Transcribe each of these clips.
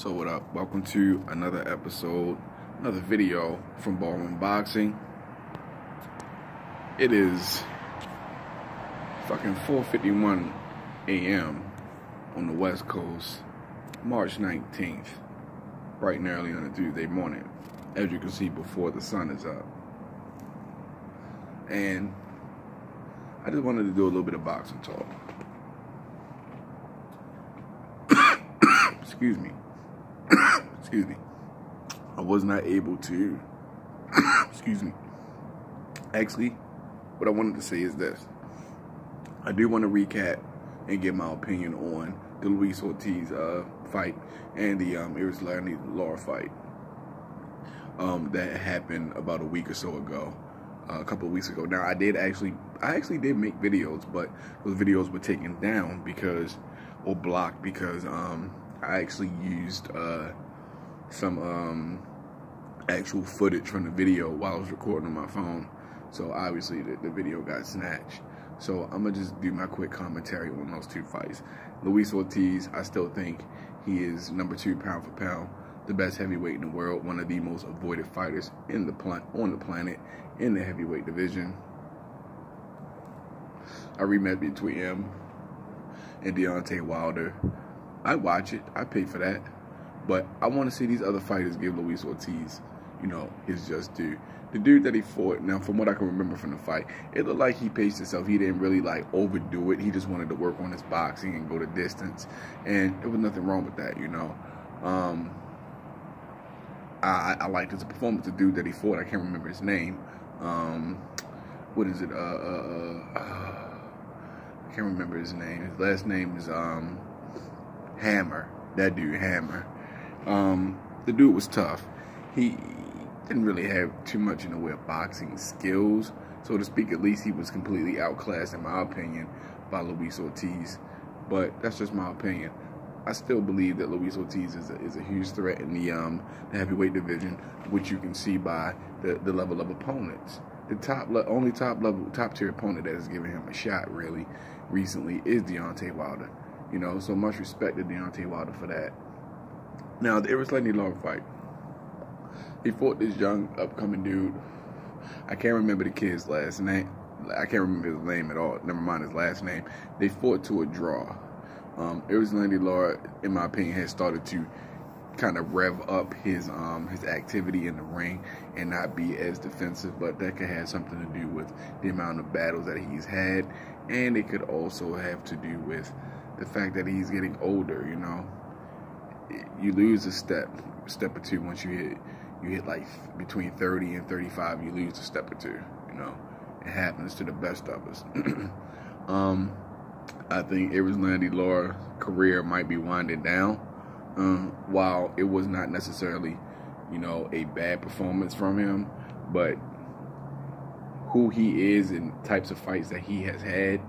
So what up? Welcome to another episode, another video from Ballroom Boxing. It is fucking 4:51 a.m. on the West Coast, March 19th, bright and early on a Tuesday morning, as you can see before the sun is up. And I just wanted to do a little bit of boxing talk. Excuse me. Excuse me. I was not able to. Excuse me. Actually, what I wanted to say is this. I do want to recap and give my opinion on the Luis Ortiz fight and the Iris Lara fight that happened about a week or so ago, a couple of weeks ago. Now, I actually did make videos, but those videos were taken down or blocked because I actually used some actual footage from the video while I was recording on my phone. So obviously the video got snatched. So I'm going to just do my quick commentary on those two fights. Luis Ortiz, I still think he is #2 pound for pound, the best heavyweight in the world, one of the most avoided fighters on the planet in the heavyweight division. A rematch between him and Deontay Wilder. I watch it. I pay for that. But I want to see these other fighters give Luis Ortiz, his just due. The dude that he fought, now from what I can remember from the fight, it looked like he paced himself. He didn't really overdo it. He just wanted to work on his boxing and go the distance. And there was nothing wrong with that, I liked his performance. The dude that he fought, I can't remember his name. What is it? I can't remember his name. His last name is Hammer. That dude, Hammer. The dude was tough. He didn't really have too much in the way of boxing skills, so to speak. At least he was completely outclassed, in my opinion, by Luis Ortiz. But that's just my opinion. I still believe that Luis Ortiz is a huge threat in the heavyweight division, which you can see by the level of opponents. The only top tier opponent that has given him a shot really recently is Deontay Wilder. So much respect to Deontay Wilder for that. Now, the Iris Lara fight. He fought this young, upcoming dude. I can't remember the kid's last name. I can't remember his name at all. Never mind his last name. They fought to a draw. Iris Lara, in my opinion, has started to kind of rev up his activity in the ring and not be as defensive, but that could have something to do with the amount of battles that he's had, and it could also have to do with the fact that he's getting older. You lose a step or two once you hit like between 30 and 35. You lose a step or two. It happens to the best of us. I think Iris Lara's career might be winding down. While it was not necessarily, a bad performance from him, but who he is and types of fights that he has had,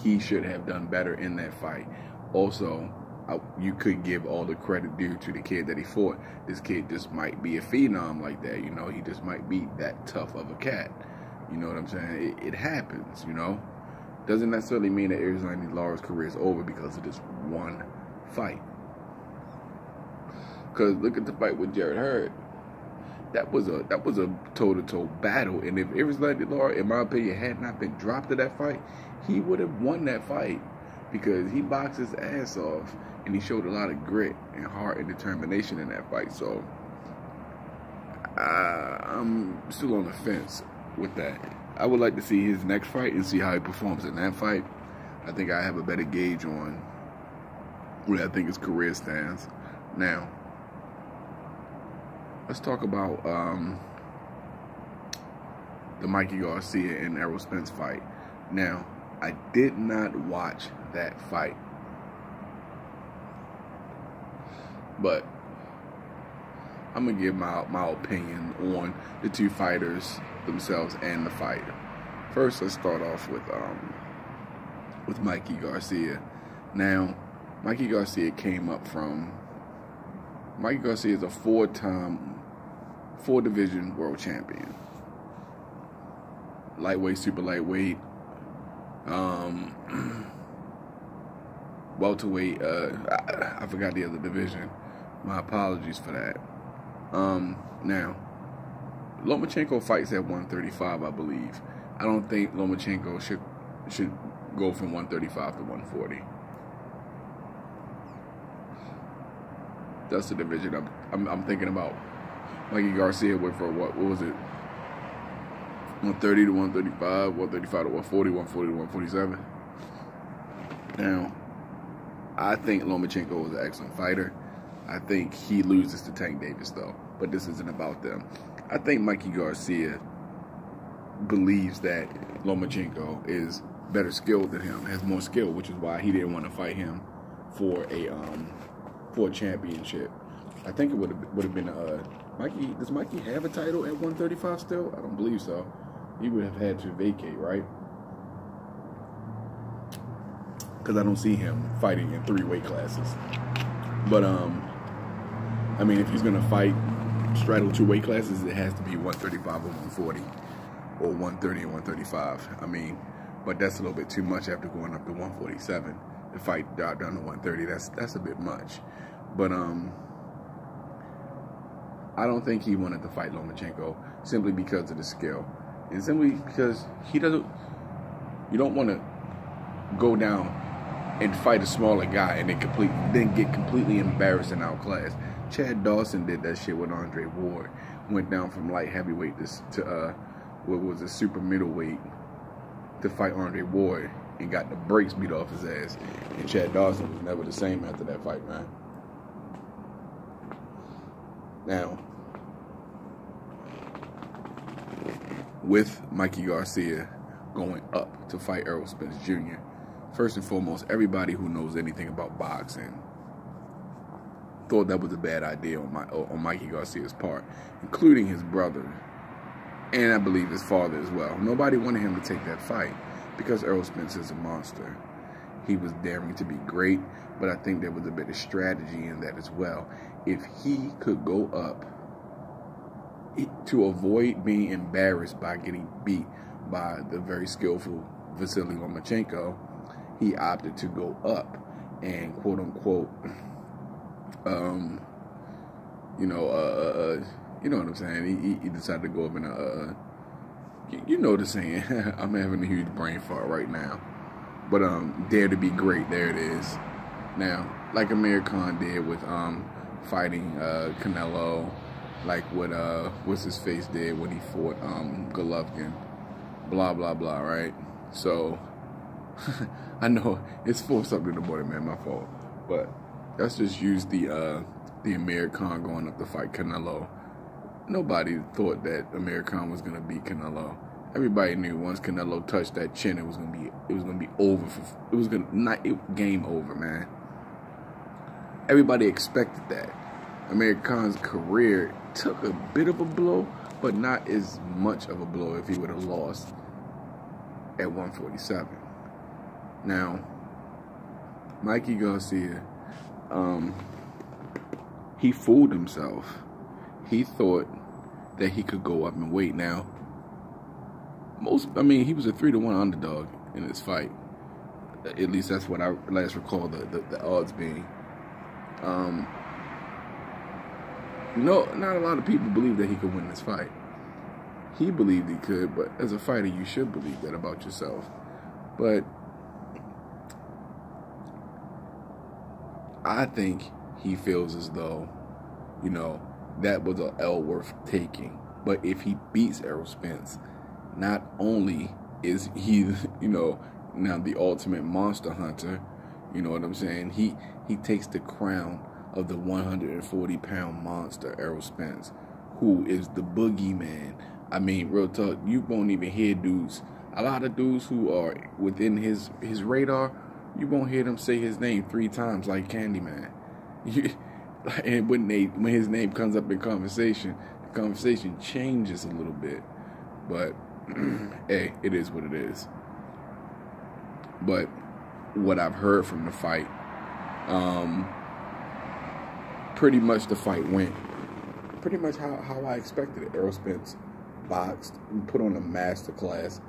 he should have done better in that fight. Also, you could give all the credit due to the kid that he fought. This kid just might be a phenom like that, He just might be that tough of a cat. You know what I'm saying? It happens, Doesn't necessarily mean that Iris Lara's career is over because of this one fight. Because look at the fight with Jarrett Hurd. That was a toe-to-toe battle. And if Iris Lara, in my opinion, had not been dropped to that fight, he would have won that fight. Because he boxed his ass off, and he showed a lot of grit and heart and determination in that fight. So I'm still on the fence with that. I would like to see his next fight and see how he performs in that fight. I think I have a better gauge on where I think his career stands. Now, let's talk about the Mikey Garcia and Errol Spence fight. Now, I did not watch that fight, but I'm gonna give my opinion on the two fighters themselves and the fight. First, let's start off with Mikey Garcia. Now, Mikey Garcia is a four-division world champion. Lightweight, super lightweight, welterweight. I forgot the other division. My apologies for that. Now, Lomachenko fights at 135, I believe. I don't think Lomachenko should go from 135 to 140. That's the division I'm thinking about. Mikey Garcia went for what was it? 130 to 135, 135 to 140, 140 to 147. Now, I think Lomachenko is an excellent fighter. I think he loses to Tank Davis, though. But this isn't about them. I think Mikey Garcia believes that Lomachenko is better skilled than him, has more skill, which is why he didn't want to fight him for a championship. I think it would have been Mikey. Does Mikey have a title at 135 still? I don't believe so. He would have had to vacate, right? Because I don't see him fighting in 3 weight classes. But I mean, if he's gonna fight straddle 2 weight classes, it has to be 135 or 140, or 130 and 135. I mean, but that's a little bit too much after going up to 147. The fight down to 130, that's a bit much. But I don't think he wanted to fight Lomachenko simply because of the skill, and simply because he doesn't. You don't want to go down and fight a smaller guy and then get completely embarrassed and outclassed. Chad Dawson did that shit with Andre Ward. Went down from light heavyweight to what was a super middleweight to fight Andre Ward and got the brakes beat off his ass. And Chad Dawson was never the same after that fight, man. Now, with Mikey Garcia going up to fight Errol Spence Jr., first and foremost, everybody who knows anything about boxing thought that was a bad idea on Mikey Garcia's part, including his brother, and I believe his father as well. Nobody wanted him to take that fight because Errol Spence is a monster. He was daring to be great, but I think there was a bit of strategy in that as well. If he could go up to avoid being embarrassed by getting beat by the very skillful Vasily Lomachenko, he opted to go up and quote unquote, you know what I'm saying? He decided to go up in you know the saying. I'm having a huge brain fart right now, but dare to be great. There it is. Now, like Amir Khan did with fighting Canelo, like what what's his face did when he fought Golovkin, blah blah blah, right? So I know it's 4 something in the morning, man, my fault. But let's just use the Amir Khan going up to fight Canelo. Nobody thought that Amir Khan was gonna beat Canelo. Everybody knew once Canelo touched that chin, it was gonna be over. Game over, man. Everybody expected that. Amir Khan's career took a bit of a blow, but not as much of a blow if he would have lost at 147. Now, Mikey Garcia, he fooled himself. He thought that he could go up in weight. Now, he was a 3-1 underdog in this fight. At least that's what I last recall the odds being. No, not a lot of people believe that he could win this fight. He believed he could, but as a fighter, you should believe that about yourself. But I think he feels as though, that was an L worth taking. But if he beats Errol Spence, not only is he, now the ultimate monster hunter, you know what I'm saying? He takes the crown of the 140-pound monster, Errol Spence, who is the boogeyman. I mean, real talk, you won't even hear dudes. A lot of dudes who are within his radar, you won't hear them say his name 3 times like Candyman. And when his name comes up in conversation, the conversation changes a little bit. But hey, it is what it is. But what I've heard from the fight, pretty much the fight went pretty much how I expected it. Errol Spence boxed and put on a masterclass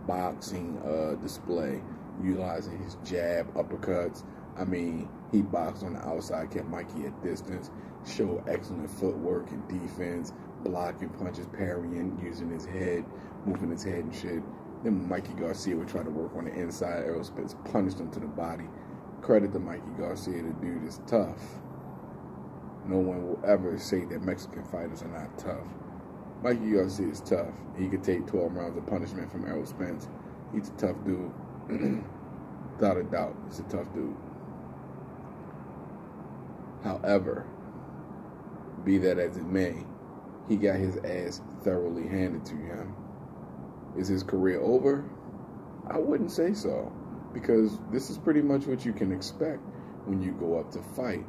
boxing display, utilizing his jab, uppercuts, I mean, he boxed on the outside, kept Mikey at distance, showed excellent footwork and defense, blocking punches, parrying, using his head, moving his head and shit. Then Mikey Garcia would try to work on the inside. Errol Spence punished him to the body. Credit to Mikey Garcia, the dude is tough. No one will ever say that Mexican fighters are not tough. Mikey Garcia is tough. He could take 12 rounds of punishment from Errol Spence. He's a tough dude. Without a doubt, he's a tough dude. However, be that as it may, he got his ass thoroughly handed to him. Is his career over? I wouldn't say so, because this is pretty much what you can expect when you go up to fight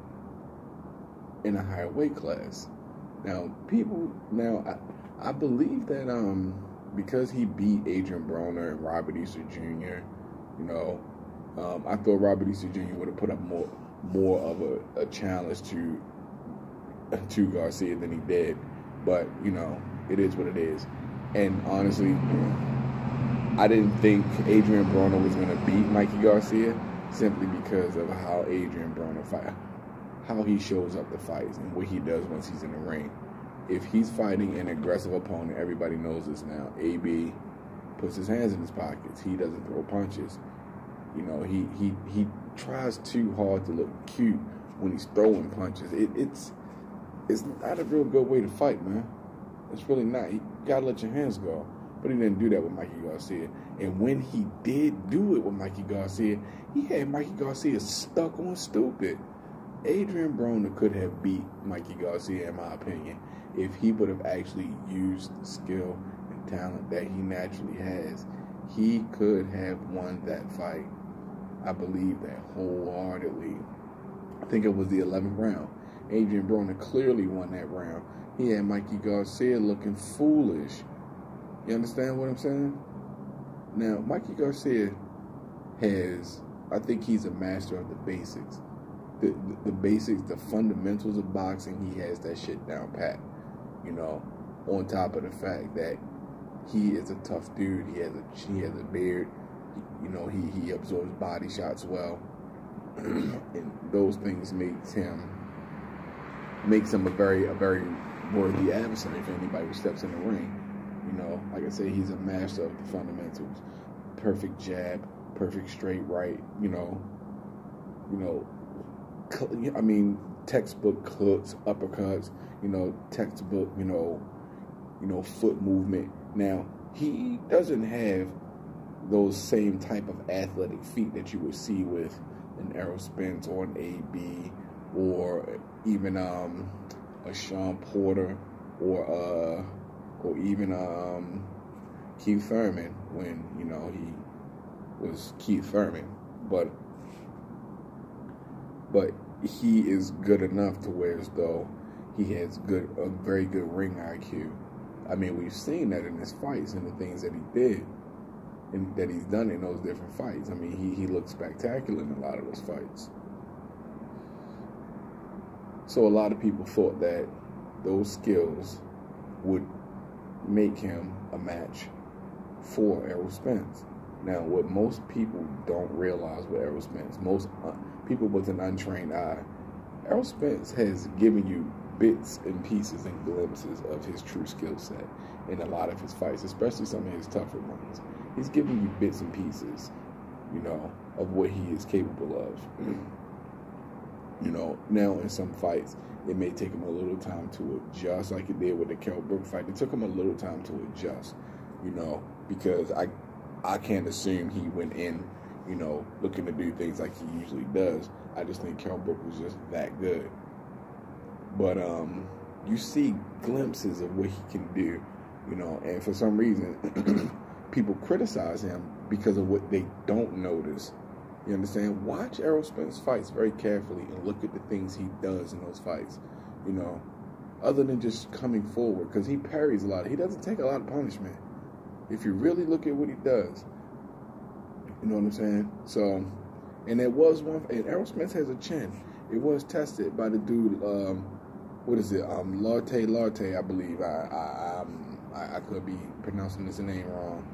in a higher weight class. Now, I believe that because he beat Adrian Broner and Robert Easter Jr., I thought Robert Easter Jr. would have put up more of a challenge to Garcia than he did. But, it is what it is. And honestly, I didn't think Adrian Broner was going to beat Mikey Garcia simply because of how Adrian Broner fight, how he shows up to fights and what he does once he's in the ring. If he's fighting an aggressive opponent, everybody knows this now. AB puts his hands in his pockets. He doesn't throw punches. He tries too hard to look cute when he's throwing punches. It's not a real good way to fight, man. It's really not. You gotta let your hands go. But he didn't do that with Mikey Garcia. And when he did do it with Mikey Garcia, he had Mikey Garcia stuck on stupid. Adrian Broner could have beat Mikey Garcia, in my opinion, if he would have actually used the skill and talent that he naturally has. He could have won that fight. I believe that wholeheartedly. I think it was the 11th round. Adrian Broner clearly won that round. He had Mikey Garcia looking foolish. You understand what I'm saying? Now, Mikey Garcia I think he's a master of the basics. The basics, the fundamentals of boxing, he has that shit down pat. On top of the fact that he is a tough dude. He has a beard. He absorbs body shots well. And those things makes him a very worthy adversary for anybody who steps in the ring. Like I say, he's a master of the fundamentals. Perfect jab, perfect straight right. Textbook hooks, uppercuts. Textbook. Foot movement. Now, he doesn't have those same type of athletic feet that you would see with an Errol Spence or an AB or even a Sean Porter or even Keith Thurman when he was Keith Thurman, but he is good enough to where as though he has a very good ring IQ. I mean, we've seen that in his fights and the things that he did and that he's done in those different fights. I mean, he looked spectacular in a lot of those fights. So a lot of people thought that those skills would make him a match for Errol Spence. Now, what most people don't realize with Errol Spence, most people with an untrained eye, Errol Spence has given you bits and pieces and glimpses of his true skill set in a lot of his fights, especially some of his tougher ones. He's giving you bits and pieces, of what he is capable of. Now in some fights, it may take him a little time to adjust, like it did with the Kell Brook fight. It took him a little time to adjust, because I can't assume he went in, looking to do things like he usually does. I just think Kell Brook was just that good. But you see glimpses of what he can do, and for some reason, people criticize him because of what they don't notice. You understand? Watch Errol Spence fights very carefully and look at the things he does in those fights, other than just coming forward, because he parries a lot. He doesn't take a lot of punishment. If you really look at what he does, you know what I'm saying? So, and there was one, and Errol Spence has a chin. It was tested by the dude, Latte, I believe. I could be pronouncing his name wrong.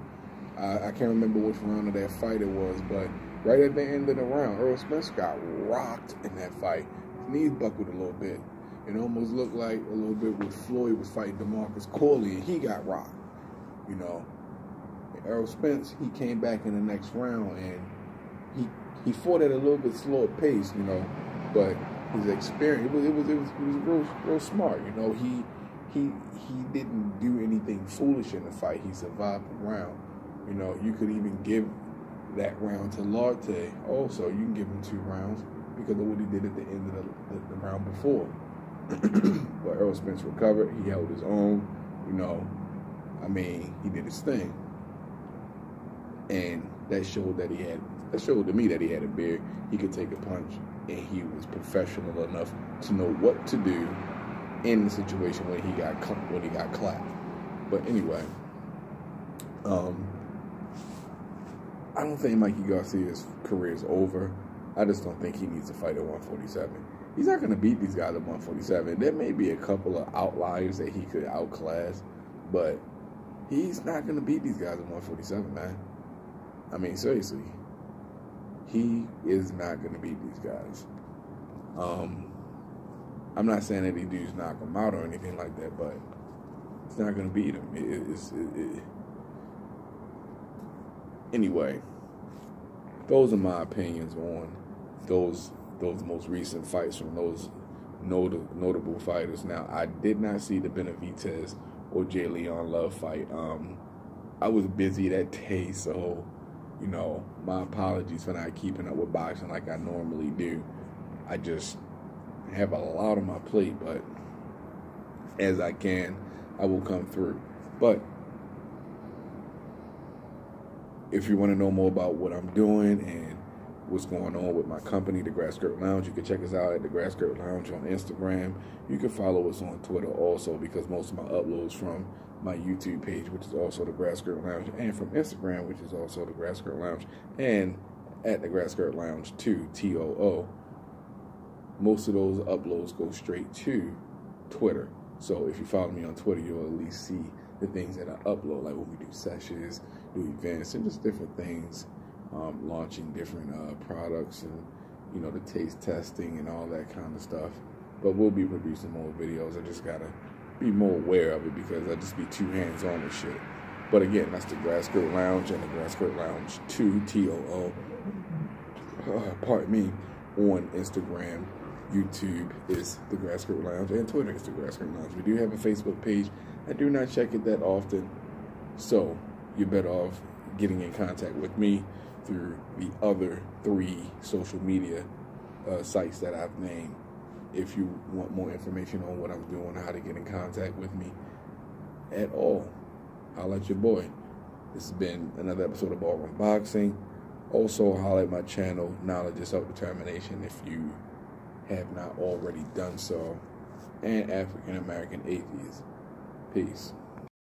I can't remember which round of that fight it was, but right at the end of the round. Errol Spence got rocked in that fight. His knees buckled a little bit. It almost looked like a little bit when Floyd was fighting DeMarcus Corley, and he got rocked. You know, Errol Spence, he came back in the next round, and he fought at a little bit slower pace, you know, but his experience, it was real smart. You know, he didn't do anything foolish in the fight. He survived the round. You know, you could even give that round to Larte. Also, you can give him 2 rounds because of what he did at the end of the round before. But Errol Spence recovered. He held his own. You know, I mean, he did his thing, and that showed to me that he had a beard. He could take a punch, and he was professional enough to know what to do in the situation when he got clapped. But anyway, I don't think Mikey Garcia's career is over. I just don't think he needs to fight at 147. He's not going to beat these guys at 147. There may be a couple of outliers that he could outclass, but he's not going to beat these guys at 147, man. I mean, seriously. He is not going to beat these guys. I'm not saying that these dudes knock him out or anything like that, but it's not going to beat him. Anyway, those are my opinions on those most recent fights from those notable fighters. Now, I did not see the Benavidez or J. Leon Love fight. I was busy that day, so, you know, my apologies for not keeping up with boxing like I normally do. I just have a lot on my plate, but as I can, I will come through. But if you want to know more about what I'm doing and what's going on with my company, The Grass Skirt Lounge, you can check us out at The Grass Skirt Lounge on Instagram. You can follow us on Twitter also, because most of my uploads from my YouTube page, which is also The Grass Skirt Lounge, and from Instagram, which is also The Grass Skirt Lounge, and at The Grass Skirt Lounge 2, TOO. Most of those uploads go straight to Twitter. So if you follow me on Twitter, you'll at least see the things that I upload, like when we do sessions, do events, and just different things, launching different products, and, you know, the taste testing and all that kind of stuff. But we'll be producing more videos. I just gotta be more aware of it because I just be too hands-on with shit. But again, that's The Grass Skirt Lounge and The Grass Skirt Lounge 2, TOO. Pardon me, on Instagram. YouTube is The Grass Skirt Lounge, and Twitter is The Grass Skirt Lounge. We do have a Facebook page. I do not check it that often, so you're better off getting in contact with me through the other 3 social media sites that I've named. If you want more information on what I'm doing, how to get in contact with me at all, holla at your boy. This has been another episode of Ballroom Boxing. Also, holla at my channel, Knowledge is Self-Determination, if you have not already done so, and African American Atheists. Peace.